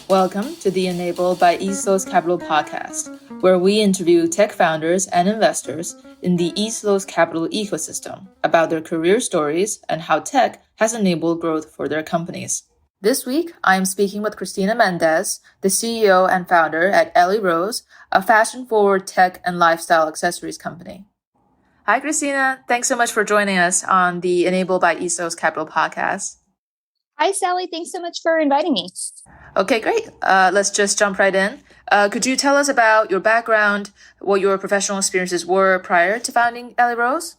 Welcome to the Enabled by East Los Capital podcast, where we interview tech founders and investors in the East Los Capital ecosystem about their career stories and how tech has enabled growth for their companies. This week, I am speaking with Christina Mendez, the CEO and founder at Ellie Rose, a fashion-forward tech and lifestyle accessories company. Hi, Christina. Thanks so much for joining us on the Enabled by East Los Capital podcast. Hi, Sally. Thanks so much for inviting me. Okay, great. Let's just jump right in. Could you tell us about your background, what your professional experiences were prior to founding Ellie Rose?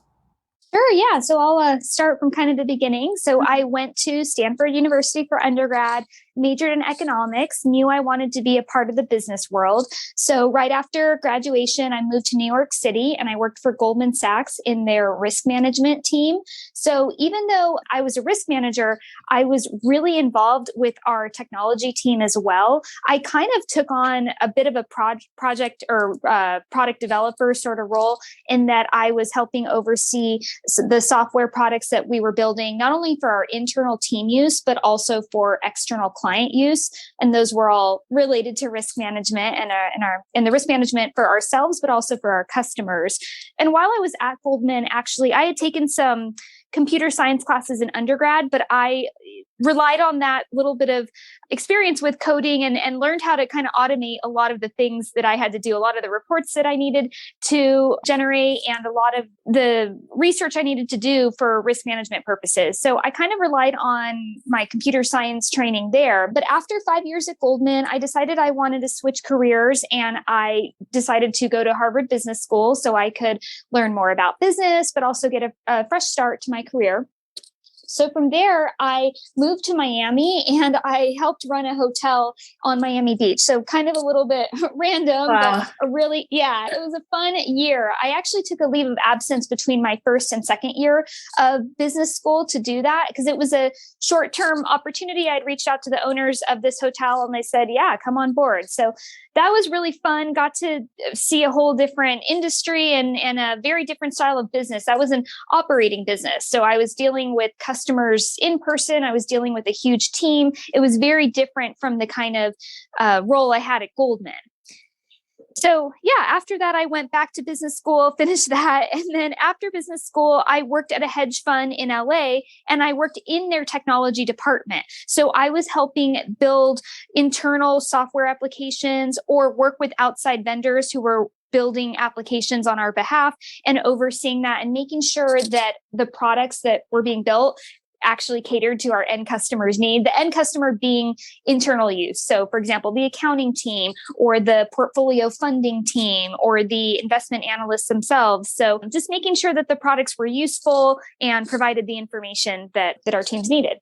Sure, yeah. So I'll start from kind of the beginning. So I went to Stanford University for undergrad, majored in economics, knew I wanted to be a part of the business world. So right after graduation, I moved to New York City and I worked for Goldman Sachs in their risk management team. So even though I was a risk manager, I was really involved with our technology team as well. I kind of took on a bit of a project or product developer sort of role in that I was helping oversee the software products that we were building, not only for our internal team use, but also for external client use. And those were all related to risk management and the risk management for ourselves, but also for our customers. And while I was at Goldman, actually, I had taken some computer science classes in undergrad, but I relied on that little bit of experience with coding and learned how to kind of automate a lot of the things that I had to do, a lot of the reports that I needed to generate, and a lot of the research I needed to do for risk management purposes. So I kind of relied on my computer science training there. But after 5 years at Goldman, I decided I wanted to switch careers, and I decided to go to Harvard Business School so I could learn more about business, but also get a fresh start to my career. So from there, I moved to Miami and I helped run a hotel on Miami Beach. So kind of a little bit random, Wow. but it was a fun year. I actually took a leave of absence between my first and second year of business school to do that because it was a short-term opportunity. I'd reached out to the owners of this hotel and they said, yeah, come on board. So that was really fun. Got to see a whole different industry and a very different style of business. That was an operating business. So I was dealing with customers in person. I was dealing with a huge team. It was very different from the kind of role I had at Goldman. So yeah, after that, I went back to business school, finished that. And then after business school, I worked at a hedge fund in LA and I worked in their technology department. So I was helping build internal software applications or work with outside vendors who were building applications on our behalf and overseeing that and making sure that the products that were being built actually catered to our end customer's need, the end customer being internal use. So for example, the accounting team or the portfolio funding team or the investment analysts themselves. So just making sure that the products were useful and provided the information that our teams needed.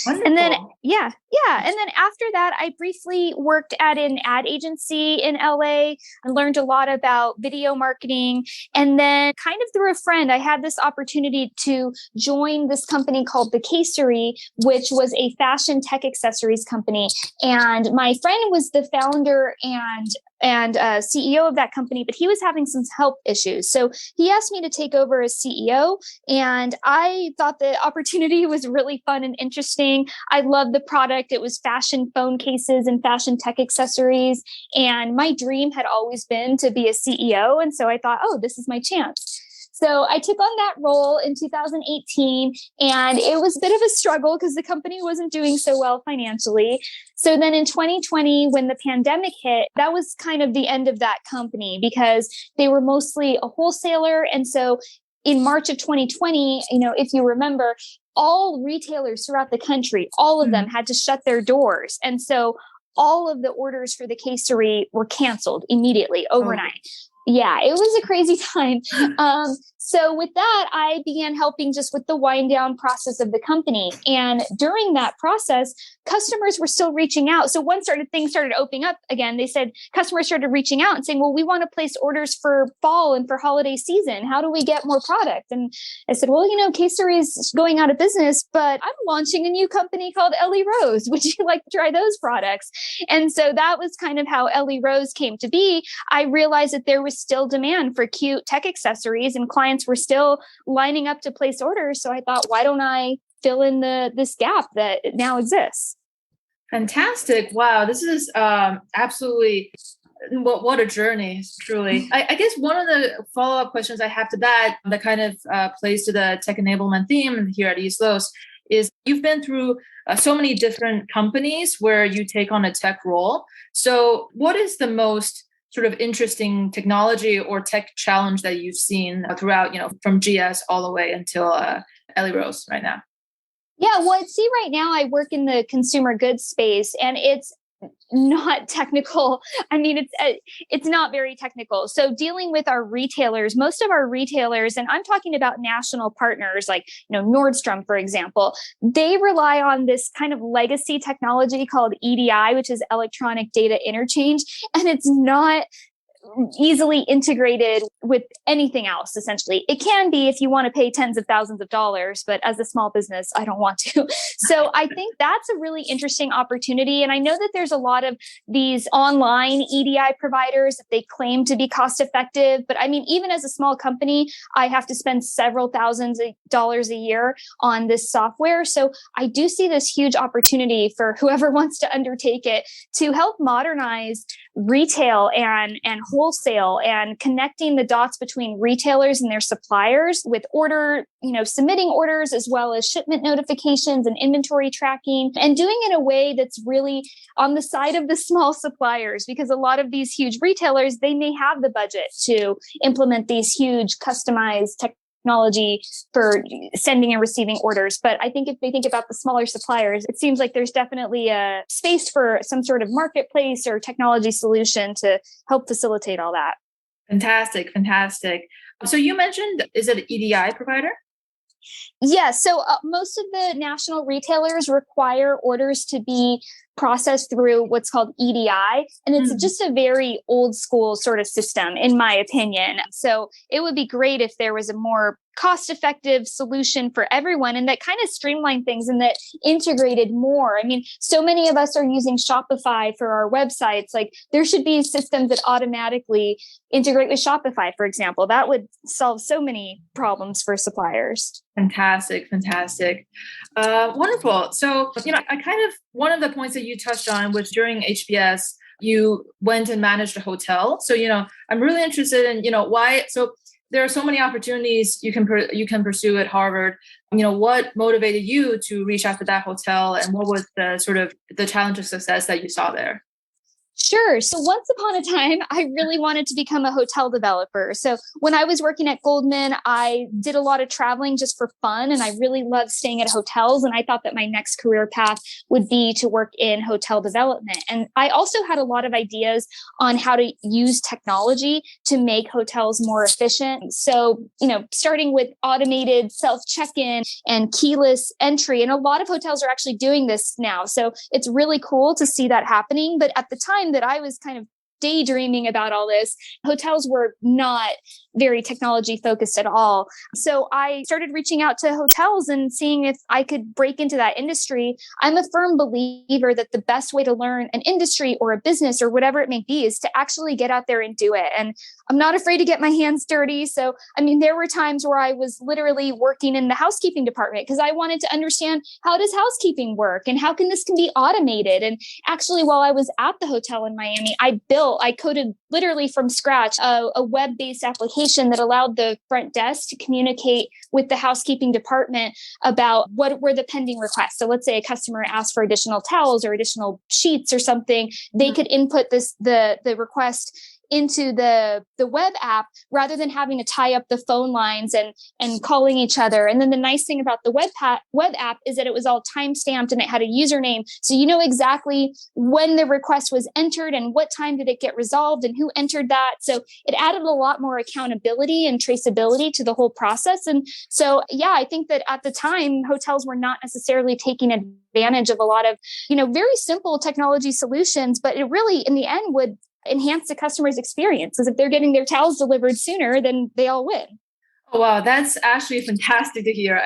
Wonderful. And then, yeah. And then after that, I briefly worked at an ad agency in LA and learned a lot about video marketing. And then kind of through a friend, I had this opportunity to join this company called the Casery, which was a fashion tech accessories company. And my friend was the founder and CEO of that company, but he was having some health issues. So he asked me to take over as CEO. And I thought the opportunity was really fun and interesting. I loved the product. It was fashion phone cases and fashion tech accessories. And my dream had always been to be a CEO. And so I thought, oh, this is my chance. So I took on that role in 2018, and it was a bit of a struggle because the company wasn't doing so well financially. So then in 2020, when the pandemic hit, that was kind of the end of that company because they were mostly a wholesaler. And so in March of 2020, if you remember, all retailers throughout the country, all of them had to shut their doors. And so all of the orders for the Casery were canceled immediately overnight. Yeah, it was a crazy time. So with that, I began helping just with the wind down process of the company. And during that process, customers were still reaching out. So once things started opening up again, they said customers started reaching out and saying, well, we want to place orders for fall and for holiday season. How do we get more product? And I said, well, Casery is going out of business, but I'm launching a new company called Ellie Rose. Would you like to try those products? And so that was kind of how Ellie Rose came to be. I realized that there was still demand for cute tech accessories and clients were still lining up to place orders. So I thought, why don't I fill in this gap that now exists? Fantastic. Wow. This is absolutely what a journey, truly. I guess one of the follow-up questions I have to that kind of plays to the tech enablement theme here at East Los is you've been through so many different companies where you take on a tech role. So what is the most sort of interesting technology or tech challenge that you've seen throughout, from GS all the way until Ellie Rose right now? Yeah, well, I'd see right now I work in the consumer goods space, and it's not technical. I mean, it's not very technical. So dealing with our retailers, most of our retailers, and I'm talking about national partners like, Nordstrom, for example, they rely on this kind of legacy technology called EDI, which is electronic data interchange. And it's not easily integrated with anything else, essentially. It can be if you want to pay tens of thousands of dollars, but as a small business, I don't want to. So I think that's a really interesting opportunity. And I know that there's a lot of these online EDI providers that they claim to be cost effective. But I mean, even as a small company, I have to spend several thousands of dollars a year on this software. So I do see this huge opportunity for whoever wants to undertake it to help modernize retail and wholesale, and connecting the dots between retailers and their suppliers with submitting orders, as well as shipment notifications and inventory tracking, and doing it in a way that's really on the side of the small suppliers, because a lot of these huge retailers, they may have the budget to implement these huge customized technology for sending and receiving orders. But I think if they think about the smaller suppliers, it seems like there's definitely a space for some sort of marketplace or technology solution to help facilitate all that. Fantastic. So you mentioned, is it an EDI provider? Yeah. So most of the national retailers require orders to be processed through what's called EDI. And it's just a very old school sort of system, in my opinion. So it would be great if there was a more cost-effective solution for everyone, and that kind of streamlined things and that integrated more. I mean, so many of us are using Shopify for our websites. Like, there should be systems that automatically integrate with Shopify, for example. That would solve so many problems for suppliers. Fantastic. Wonderful. So, one of the points that you touched on was during HBS, you went and managed a hotel. So, I'm really interested in, why. So there are so many opportunities you can pursue at Harvard. What motivated you to reach out to that hotel, and what was the sort of the challenge of success that you saw there? Sure. So once upon a time, I really wanted to become a hotel developer. So when I was working at Goldman, I did a lot of traveling just for fun, and I really loved staying at hotels. And I thought that my next career path would be to work in hotel development. And I also had a lot of ideas on how to use technology to make hotels more efficient. So, starting with automated self-check-in and keyless entry. And a lot of hotels are actually doing this now. So it's really cool to see that happening. But at the time that I was kind of daydreaming about all this, hotels were not very technology focused at all. So I started reaching out to hotels and seeing if I could break into that industry. I'm a firm believer that the best way to learn an industry or a business or whatever it may be is to actually get out there and do it. And I'm not afraid to get my hands dirty. So, there were times where I was literally working in the housekeeping department because I wanted to understand, how does housekeeping work and how can this be automated? And actually, while I was at the hotel in Miami, I coded literally from scratch a web-based application that allowed the front desk to communicate with the housekeeping department about what were the pending requests. So let's say a customer asked for additional towels or additional sheets or something, they could input the request into the web app rather than having to tie up the phone lines and calling each other. And then the nice thing about the web app is that it was all time-stamped and it had a username. So you know exactly when the request was entered and what time did it get resolved and who entered that. So it added a lot more accountability and traceability to the whole process. And so, yeah, I think that at the time, hotels were not necessarily taking advantage of a lot of, very simple technology solutions, but it really, in the end, would enhance the customer's experience, because if they're getting their towels delivered sooner, then they all win. Oh, wow, that's actually fantastic to hear.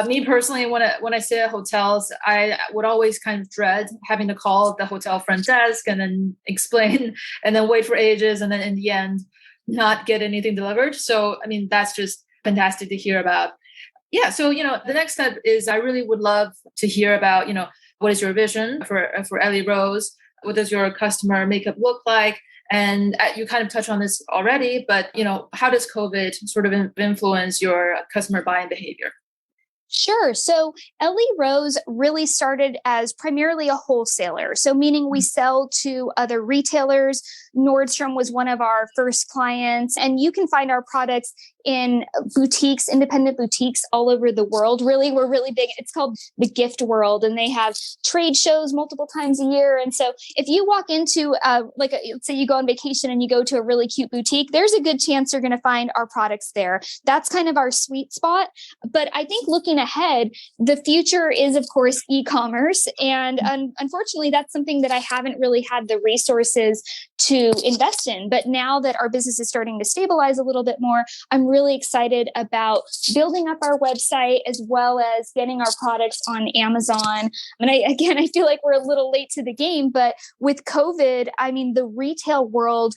Me personally, when I stay at hotels, I would always kind of dread having to call the hotel front desk and then explain and then wait for ages and then in the end not get anything delivered. So, that's just fantastic to hear about. Yeah. So, the next step is I really would love to hear about, what is your vision for Ellie Rose? What does your customer makeup look like? And you kind of touched on this already, but how does COVID sort of influence your customer buying behavior? Sure. So Ellie Rose really started as primarily a wholesaler. So meaning we sell to other retailers. Nordstrom was one of our first clients, and you can find our products in boutiques, independent boutiques all over the world. Really, we're really big. It's called the gift world, and they have trade shows multiple times a year. And so if you walk into let's say you go on vacation and you go to a really cute boutique, there's a good chance you're going to find our products there. That's kind of our sweet spot. But I think looking ahead, the future is, of course, e-commerce. And unfortunately, that's something that I haven't really had the resources to invest in. But now that our business is starting to stabilize a little bit more, I'm really excited about building up our website as well as getting our products on Amazon. And I feel like we're a little late to the game, but with COVID, I mean, the retail world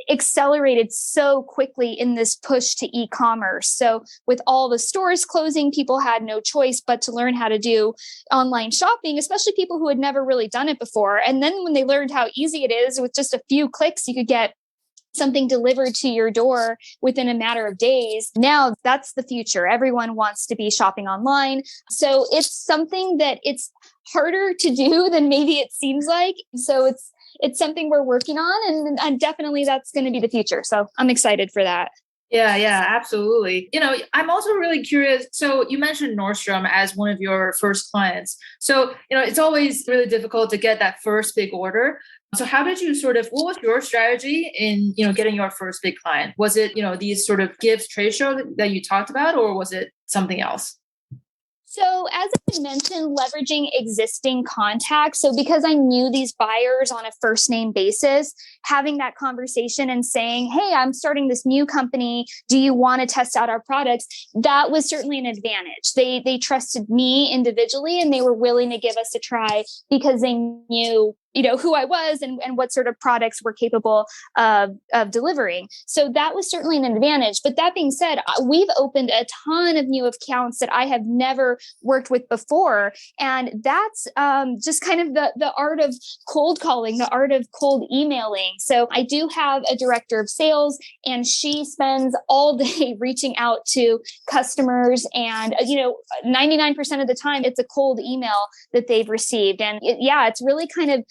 accelerated so quickly in this push to e-commerce. So with all the stores closing, people had no choice but to learn how to do online shopping, especially people who had never really done it before. And then when they learned how easy it is, with just a few clicks, you could get something delivered to your door within a matter of days. Now that's the future. Everyone wants to be shopping online. So it's something that it's harder to do than maybe it seems like. So it's something we're working on, and definitely that's going to be the future. So I'm excited for that. Yeah, absolutely. I'm also really curious. So you mentioned Nordstrom as one of your first clients. So, it's always really difficult to get that first big order. So how did you what was your strategy in, getting your first big client? Was it, these sort of gifts trade show that you talked about, or was it something else? So as I mentioned, leveraging existing contacts. So because I knew these buyers on a first name basis, having that conversation and saying, hey, I'm starting this new company. Do you want to test out our products? That was certainly an advantage. They trusted me individually, and they were willing to give us a try because they knew who I was and what sort of products we're capable of delivering. So that was certainly an advantage. But that being said, we've opened a ton of new accounts that I have never worked with before. And that's just kind of the art of cold calling, the art of cold emailing. So I do have a director of sales, and she spends all day reaching out to customers. And, 99% of the time, it's a cold email that they've received. And it's really kind of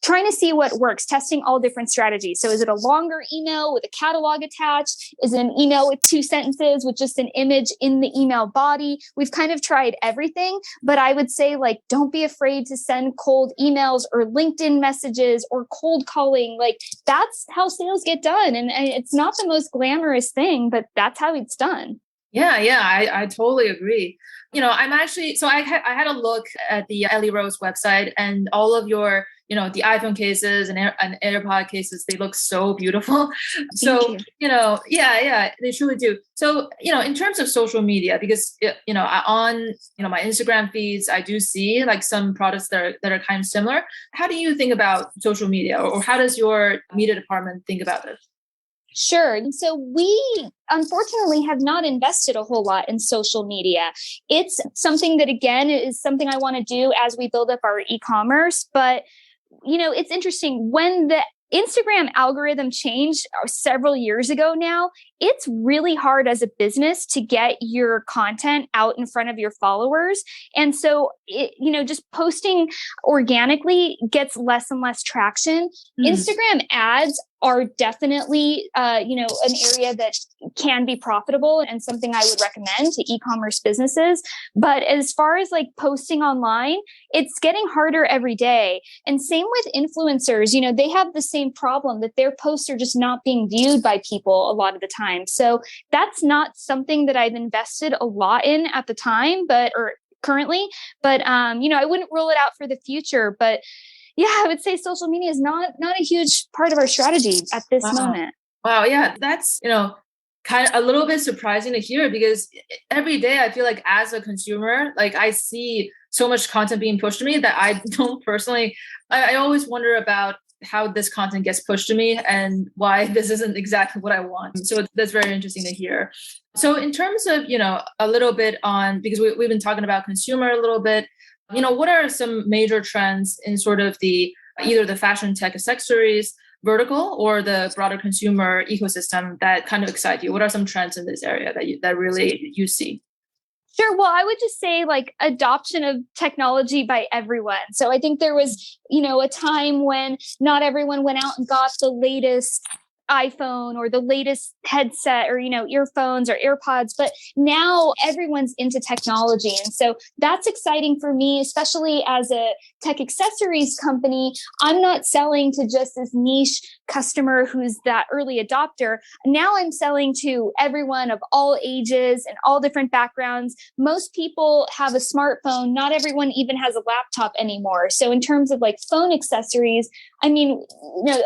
trying to see what works, testing all different strategies. So is it a longer email with a catalog attached? Is it an email with 2 sentences with just an image in the email body? We've kind of tried everything, but I would say, don't be afraid to send cold emails or LinkedIn messages or cold calling. That's how sales get done. And it's not the most glamorous thing, but that's how it's done. Yeah, I totally agree. I'm actually, so I had a look at the Ellie Rose website, and all of your, the iPhone cases and AirPod cases, they look so beautiful. So, they truly do. So, in terms of social media, because, on, my Instagram feeds, I do see some products that are kind of similar. How do you think about social media, or how does your media department think about it? Sure. And so we unfortunately have not invested a whole lot in social media. It's something that, again, is something I want to do as we build up our e-commerce. But, it's interesting when the Instagram algorithm changed several years ago now. It's really hard as a business to get your content out in front of your followers. And so, just posting organically gets less and less traction. Instagram ads are definitely, an area that can be profitable and something I would recommend to e-commerce businesses. But as far as posting online, it's getting harder every day. And same with influencers, they have the same problem that their posts are just not being viewed by people a lot of the time. So that's not something that I've invested a lot in at the time, or currently, but, I wouldn't rule it out for the future. But yeah, I would say social media is not a huge part of our strategy at this moment. Wow. Yeah. That's, kind of a little bit surprising to hear, because every day I feel like as a consumer, I see so much content being pushed to me that I don't personally, I always wonder about how this content gets pushed to me and why this isn't exactly what I want. So that's very interesting to hear. So in terms of, a little bit on, because we've been talking about consumer a little bit, What are some major trends in sort of the either the fashion tech accessories vertical or the broader consumer ecosystem that kind of excite you? What are some trends in this area that really you see? Sure. Well, I would just say like adoption of technology by everyone. So I think there was, a time when not everyone went out and got the latest iPhone or the latest headset or, earphones or AirPods, but now everyone's into technology. And so that's exciting for me, especially as a tech accessories company. I'm not selling to just this niche customer who's that early adopter. Now I'm selling to everyone of all ages and all different backgrounds. Most people have a smartphone. Not everyone even has a laptop anymore. So in terms of like phone accessories, I mean,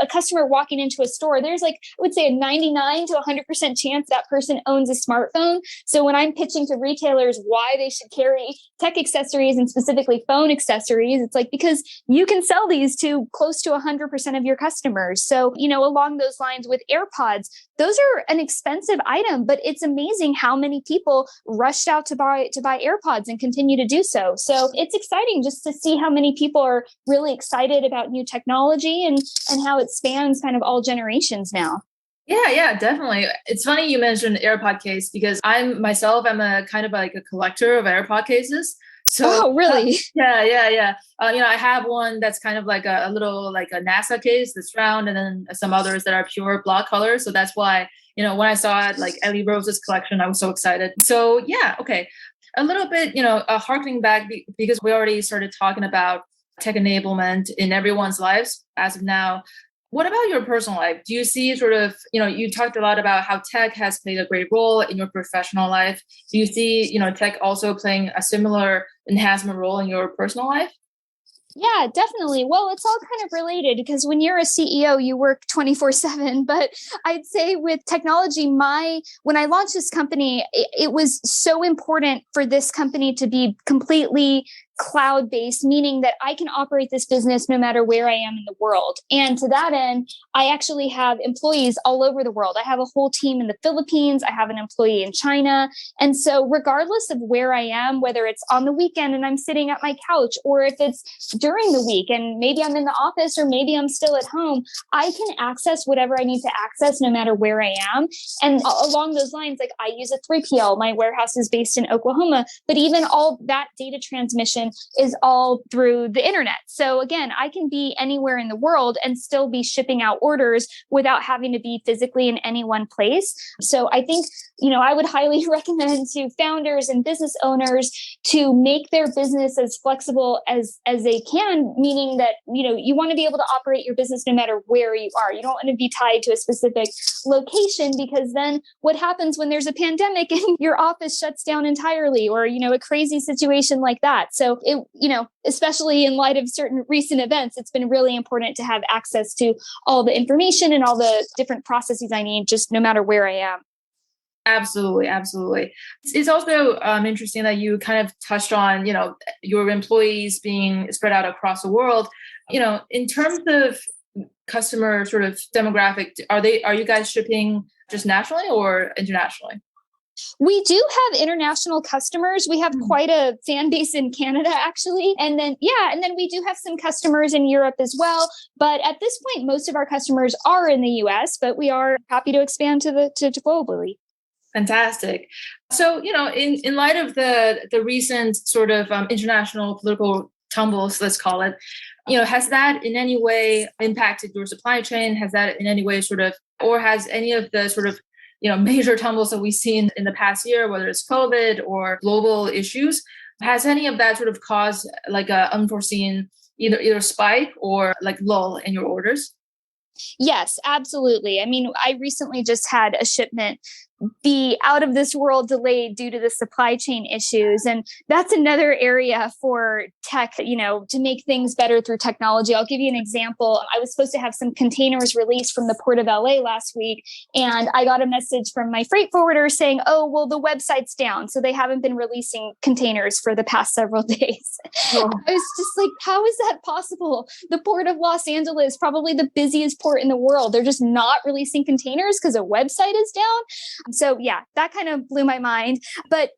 a customer walking into a store, there's like, I would say a 99 to 100% chance that person owns a smartphone. So when I'm pitching to retailers why they should carry tech accessories and specifically phone accessories, it's like, because you can sell these to close to 100% of your customers. So, along those lines with AirPods, those are an expensive item, but it's amazing how many people rushed out to buy AirPods and continue to do so. So it's exciting just to see how many people are really excited about new technology and how it spans kind of all generations now. Yeah, definitely. It's funny you mentioned AirPod case because I'm a kind of like a collector of AirPod cases. So, oh, really? Yeah. I have one that's kind of like a little like a NASA case that's round, and then some others that are pure block color. So that's why, when I saw it, like Ellie Rose's collection, I was so excited. So yeah, okay. A little bit, harkening back because we already started talking about tech enablement in everyone's lives as of now. What about your personal life? Do you see sort of, you talked a lot about how tech has played a great role in your professional life. Do you see, tech also playing a similar enhancement role in your personal life? Yeah, definitely. Well, it's all kind of related because when you're a CEO, you work 24/7. But I'd say with technology, when I launched this company, it was so important for this company to be completely cloud-based, meaning that I can operate this business no matter where I am in the world. And to that end, I actually have employees all over the world. I have a whole team in the Philippines. I have an employee in China. And so regardless of where I am, whether it's on the weekend and I'm sitting at my couch, or if it's during the week and maybe I'm in the office or maybe I'm still at home, I can access whatever I need to access no matter where I am. And along those lines, like I use a 3PL. My warehouse is based in Oklahoma, but even all that data transmission is all through the internet. So again, I can be anywhere in the world and still be shipping out orders without having to be physically in any one place. So I think, I would highly recommend to founders and business owners to make their business as flexible as they can, meaning that, you want to be able to operate your business no matter where you are. You don't want to be tied to a specific location, because then what happens when there's a pandemic and your office shuts down entirely, or, a crazy situation like that. So especially in light of certain recent events, it's been really important to have access to all the information and all the different processes I need, just no matter where I am. Absolutely. It's also interesting that you kind of touched on, your employees being spread out across the world. In terms of customer sort of demographic, are you guys shipping just nationally or internationally? We do have international customers. We have quite a fan base in Canada, actually. And then we do have some customers in Europe as well. But at this point, most of our customers are in the US, but we are happy to expand to globally. Fantastic. So, in light of the recent sort of international political tumbles, let's call it, has that in any way impacted your supply chain? Has that in any way or has any of the sort of, major tumbles that we've seen in the past year, whether it's COVID or global issues, has any of that sort of caused like a unforeseen either spike or like lull in your orders? Yes, absolutely. I mean, I recently just had a shipment be out of this world delayed due to the supply chain issues. And that's another area for tech, to make things better through technology. I'll give you an example. I was supposed to have some containers released from the port of LA last week. And I got a message from my freight forwarder saying, oh, well, the website's down. So they haven't been releasing containers for the past several days. Oh. I was just like, how is that possible? The port of Los Angeles, probably the busiest port in the world. They're just not releasing containers because a website is down. So yeah, that kind of blew my mind. But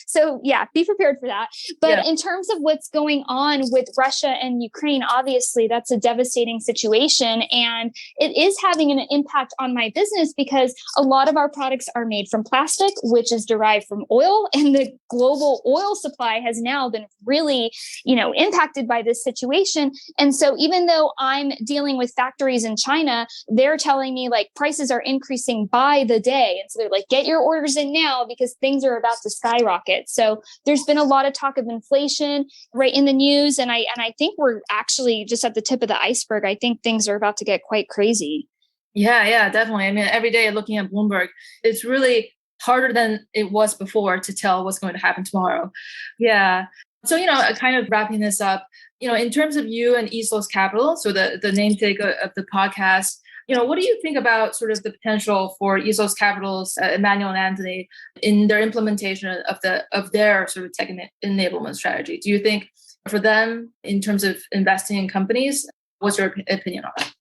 so yeah, be prepared for that. But in terms of what's going on with Russia and Ukraine, obviously that's a devastating situation. And it is having an impact on my business because a lot of our products are made from plastic, which is derived from oil. And the global oil supply has now been really, impacted by this situation. And so even though I'm dealing with factories in China, they're telling me like prices are increasing by the day. And so they're like, get your orders in now because things are about to skyrocket. So there's been a lot of talk of inflation right in the news. And I think we're actually just at the tip of the iceberg. I think things are about to get quite crazy. Yeah, definitely. I mean, every day looking at Bloomberg, it's really harder than it was before to tell what's going to happen tomorrow. Yeah. So, kind of wrapping this up, in terms of you and Ethos Capital, so the namesake of the podcast, what do you think about sort of the potential for Ethos Capital's Emmanuel and Anthony in their implementation of their sort of tech enablement strategy? Do you think for them, in terms of investing in companies, what's your opinion on that?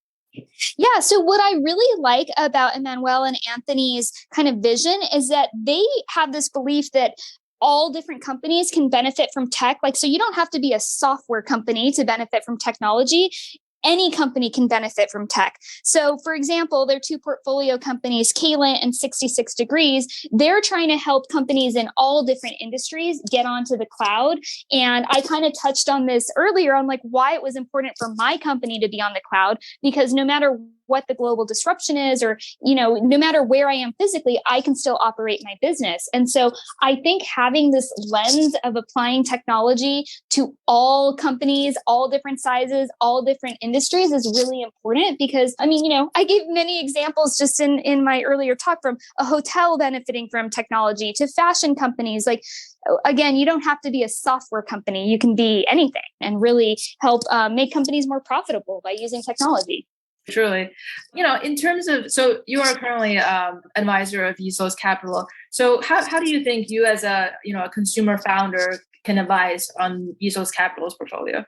Yeah. So what I really like about Emmanuel and Anthony's kind of vision is that they have this belief that all different companies can benefit from tech. Like, so you don't have to be a software company to benefit from technology. Any company can benefit from tech. So for example, their two portfolio companies, Kalent and 66 Degrees, they're trying to help companies in all different industries get onto the cloud. And I kind of touched on this earlier on like why it was important for my company to be on the cloud, because no matter what the global disruption is, or, no matter where I am physically, I can still operate my business. And so I think having this lens of applying technology to all companies, all different sizes, all different industries is really important because, I gave many examples just in my earlier talk, from a hotel benefiting from technology to fashion companies. Like, again, you don't have to be a software company. You can be anything and really help make companies more profitable by using technology. Truly. In terms of, so you are currently advisor of Ethos Capital. So how do you think you as a consumer founder can advise on Ethos Capital's portfolio?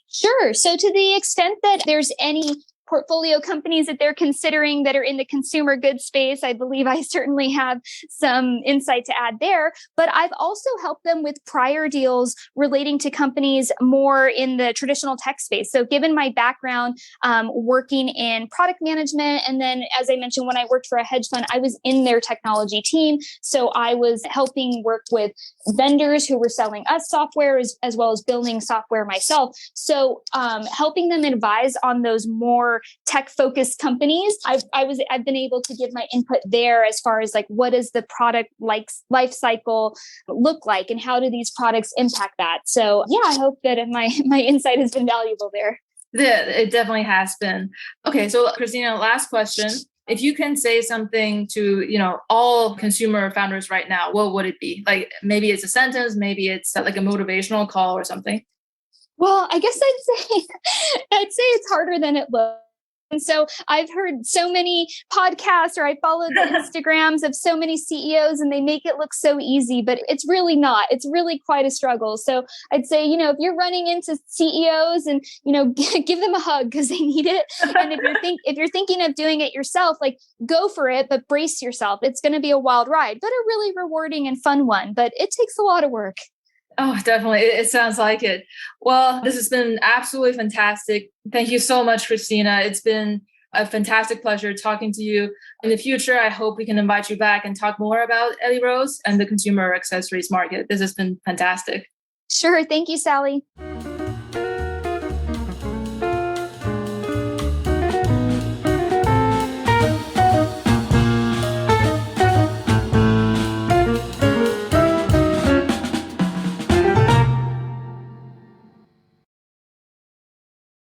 Sure. So to the extent that there's any portfolio companies that they're considering that are in the consumer goods space, I believe I certainly have some insight to add there. But I've also helped them with prior deals relating to companies more in the traditional tech space. So given my background working in product management, and then as I mentioned, when I worked for a hedge fund, I was in their technology team. So I was helping work with vendors who were selling us software as well as building software myself. So helping them advise on those more tech-focused companies, I've been able to give my input there as far as like what does the product life cycle look like, and how do these products impact that? So yeah, I hope that my insight has been valuable there. Yeah, it definitely has been. Okay, so Christina, last question. If you can say something to, all consumer founders right now, what would it be? Like maybe it's a sentence, maybe it's like a motivational call or something. Well, I guess I'd say it's harder than it looks. And so I've heard so many podcasts, or I follow the Instagrams of so many CEOs, and they make it look so easy, but it's really not. It's really quite a struggle. So I'd say, if you're running into CEOs and, give them a hug because they need it. And if you're thinking of doing it yourself, like go for it, but brace yourself. It's going to be a wild ride, but a really rewarding and fun one. But it takes a lot of work. Oh, definitely. It sounds like it. Well, this has been absolutely fantastic. Thank you so much, Christina. It's been a fantastic pleasure talking to you. In the future, I hope we can invite you back and talk more about Ellie Rose and the consumer accessories market. This has been fantastic. Sure. Thank you, Sally.